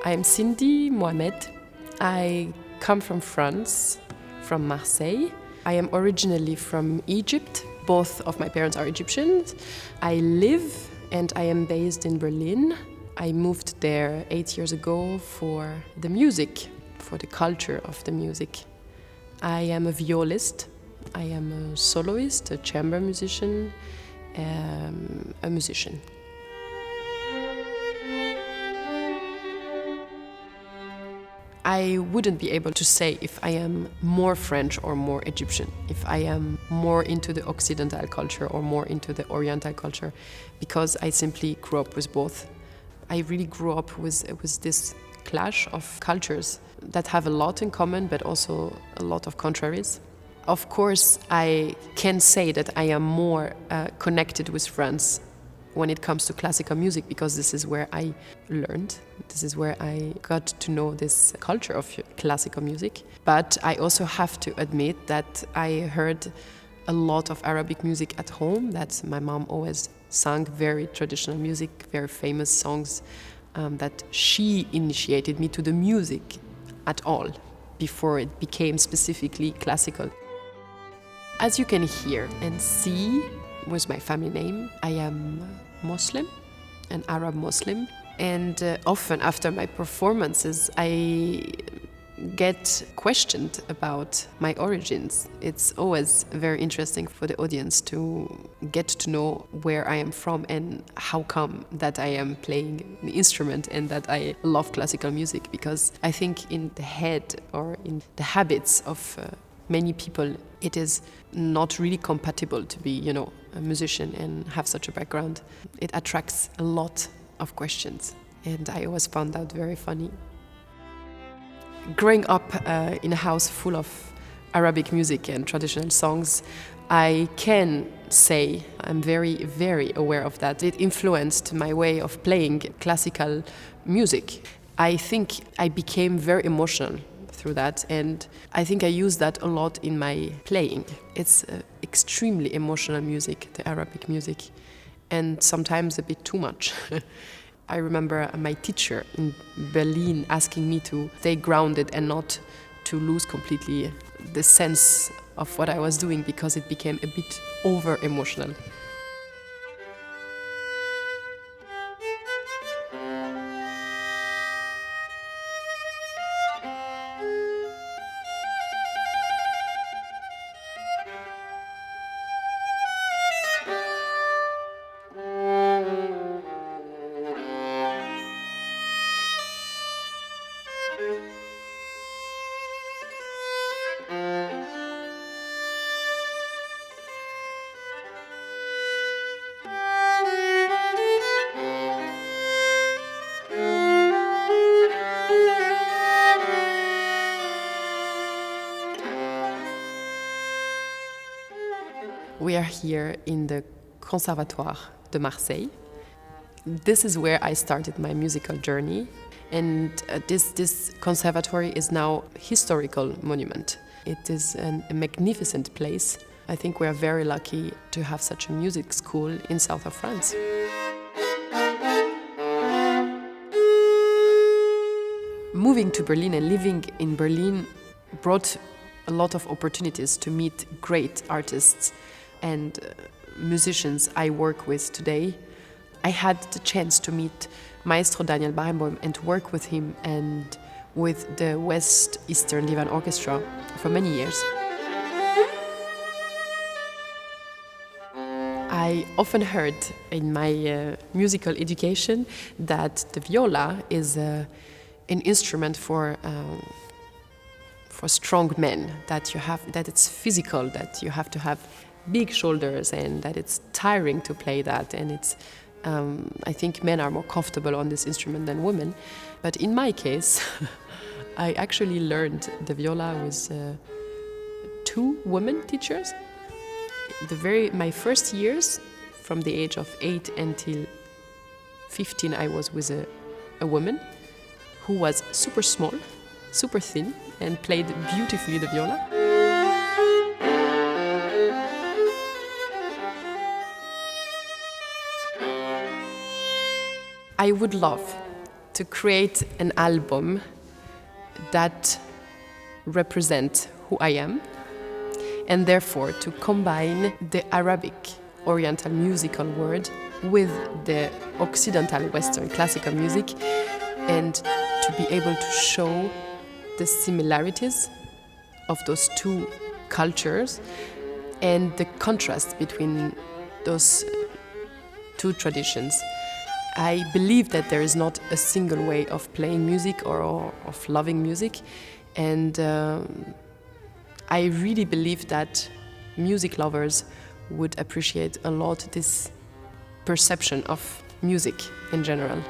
I'm Sindy Mohamed. I come from France, from Marseille. I am originally from Egypt. Both of my parents are Egyptians. I live and I am based in Berlin. I moved there 8 years ago for the music, for the culture of the music. I am a violist. I am a soloist, a chamber musician, a musician. I wouldn't be able to say if I am more French or more Egyptian, if I am more into the Occidental culture or more into the Oriental culture, because I simply grew up with both. I really grew up with this clash of cultures that have a lot in common, but also a lot of contraries. Of course, I can say that I am more connected with France when it comes to classical music, because this is where I learned. This is where I got to know this culture of classical music. But I also have to admit that I heard a lot of Arabic music at home, that my mom always sang very traditional music, very famous songs, that she initiated me to the music at all before it became specifically classical. As you can hear and see with my family name, I am Muslim, an Arab Muslim, and often after my performances I get questioned about my origins. It's always very interesting for the audience to get to know where I am from and how come that I am playing the instrument and that I love classical music, because I think in the head or in the habits of many people it is not really compatible to be, a musician and have such a background. It attracts a lot of questions, and I always found that very funny. Growing up in a house full of Arabic music and traditional songs, I can say I'm very, very aware of that. It influenced my way of playing classical music. I think I became very emotional through that, and I think I use that a lot in my playing. It's extremely emotional music, the Arabic music, and sometimes a bit too much. I remember my teacher in Berlin asking me to stay grounded and not to lose completely the sense of what I was doing, because it became a bit over-emotional. We are here in the Conservatoire de Marseille. This is where I started my musical journey, and this conservatory is now a historical monument. It is a magnificent place. I think we are very lucky to have such a music school in south of France. Moving to Berlin and living in Berlin brought a lot of opportunities to meet great artists and musicians I work with today. I had the chance to meet Maestro Daniel Barenboim and work with him and with the West Eastern Divan Orchestra for many years. I often heard in my musical education that the viola is an instrument for strong men, that it's physical, that you have to have big shoulders, and that it's tiring to play that, and it's I think men are more comfortable on this instrument than women. But in my case, I actually learned the viola with 2 women teachers. My first years, from the age of 8 until 15, I was with a woman who was super small, super thin, and played beautifully the viola. I would love to create an album that represents who I am, and therefore to combine the Arabic Oriental musical world with the Occidental Western classical music, and to be able to show the similarities of those two cultures and the contrast between those two traditions. I believe that there is not a single way of playing music or of loving music, and I really believe that music lovers would appreciate a lot this perception of music in general.